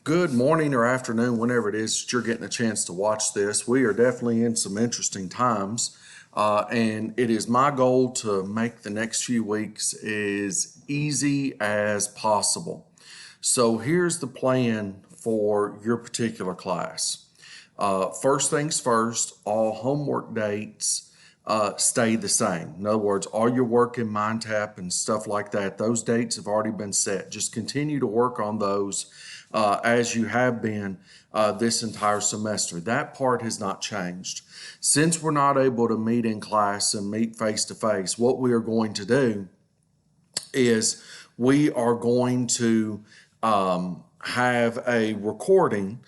Good morning or afternoon, whenever it is that you're getting a chance to watch this. We are definitely in some interesting times, and it is my goal to make the next few weeks as easy as possible. So here's the plan for your particular class. First things first, all homework dates stay the same. In other words, all your work in Mindtap and stuff like that, those dates have already been set. Just continue to work on those as you have been this entire semester. That part has not changed. Since we're not able to meet in class and meet face to face, what we are going to do is we are going to have a recording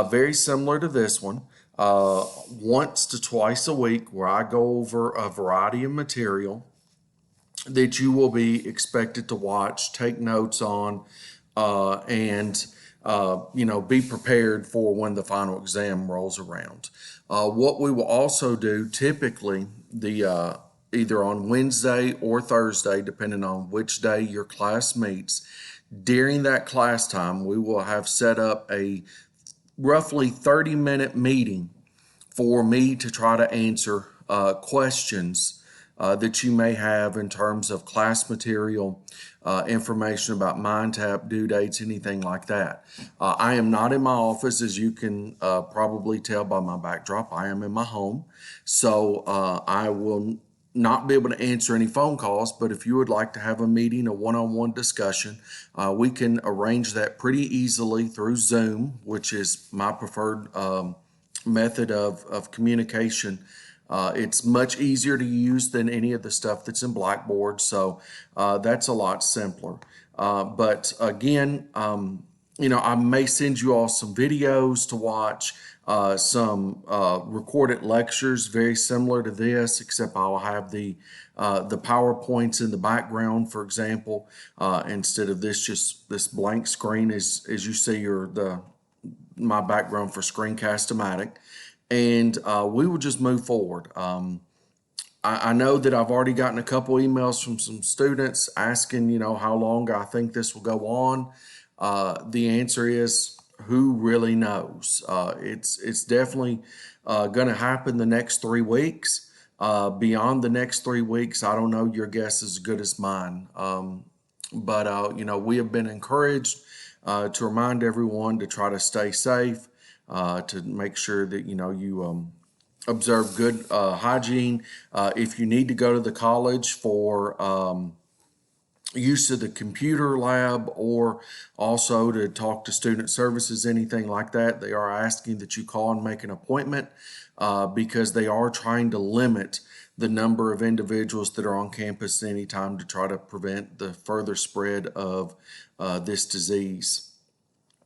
very similar to this one once to twice a week where I go over a variety of material that you will be expected to watch, take notes on, and be prepared for when the final exam rolls around. What we will also do typically, the either on Wednesday or Thursday, depending on which day your class meets, during that class time, we will have set up a roughly 30-minute meeting for me to try to answer questions that you may have in terms of class material, information about Mindtap, due dates, anything like that. I am not in my office, as you can probably tell by my backdrop. I am in my home, so I will not be able to answer any phone calls, but if you would like to have a meeting, a one-on-one discussion, we can arrange that pretty easily through Zoom, which is my preferred method of communication. It's much easier to use than any of the stuff that's in Blackboard, so that's a lot simpler. But again, I may send you all some videos to watch, some recorded lectures very similar to this, except I'll have the PowerPoints in the background, for example, instead of this blank screen as you see my background for Screencast-O-Matic. And we will just move forward. I know that I've already gotten a couple emails from some students asking, how long I think this will go on. The answer is, who really knows? It's definitely going to happen the next 3 weeks. Beyond the next 3 weeks, I don't know. Your guess is as good as mine. But we have been encouraged to remind everyone to try to stay safe, to make sure that you observe good hygiene. If you need to go to the college for use of the computer lab or also to talk to student services, anything like that, they are asking that you call and make an appointment because they are trying to limit the number of individuals that are on campus at any time to try to prevent the further spread of this disease.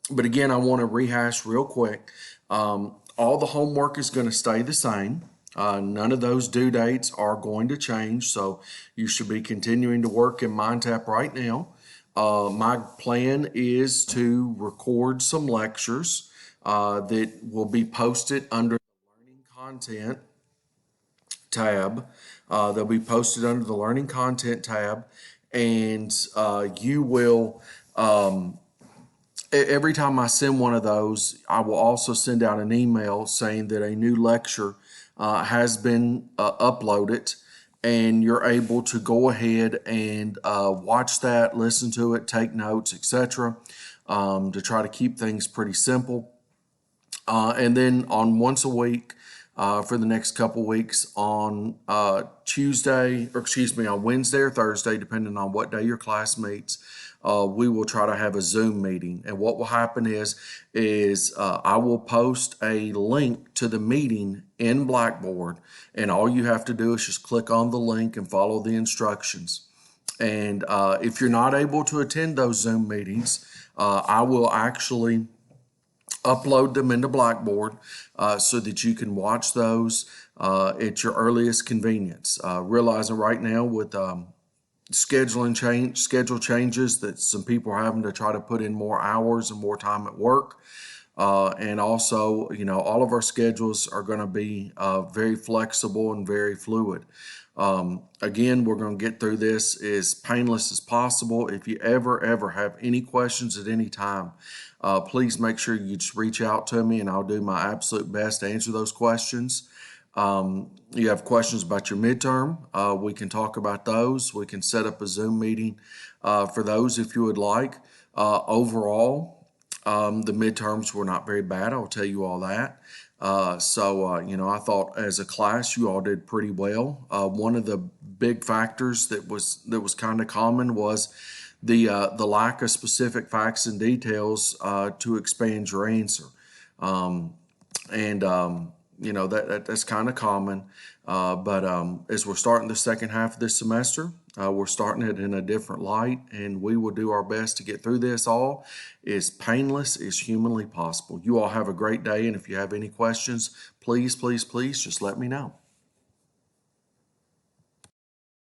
But again, I want to rehash real quick. All the homework is going to stay the same. None of those due dates are going to change, so you should be continuing to work in Mindtap right now. My plan is to record some lectures that will be posted under the Learning Content tab. They'll be posted under the Learning Content tab, and you will... every time I send one of those, I will also send out an email saying that a new lecture has been uploaded, and you're able to go ahead and watch that, listen to it, take notes, etc., to try to keep things pretty simple. And then on once a week for the next couple weeks on on Wednesday or Thursday, depending on what day your class meets, we will try to have a Zoom meeting. And what will happen is I will post a link to the meeting in Blackboard, and all you have to do is just click on the link and follow the instructions. And if you're not able to attend those Zoom meetings, I will actually upload them into Blackboard so that you can watch those at your earliest convenience. Realizing right now with schedule changes that some people are having to try to put in more hours and more time at work. And also, all of our schedules are going to be very flexible and very fluid. Again, we're going to get through this as painless as possible. If you ever have any questions at any time, please make sure you just reach out to me and I'll do my absolute best to answer those questions. You have questions about your midterm, we can talk about those. We can set up a Zoom meeting for those if you would like. Overall, the midterms were not very bad, I'll tell you all that. I thought as a class you all did pretty well. One of the big factors that was kind of common was the lack of specific facts and details to expand your answer. That's kind of common. But as we're starting the second half of this semester, we're starting it in a different light, and we will do our best to get through this all as painless as humanly possible. You all have a great day, and if you have any questions, please just let me know.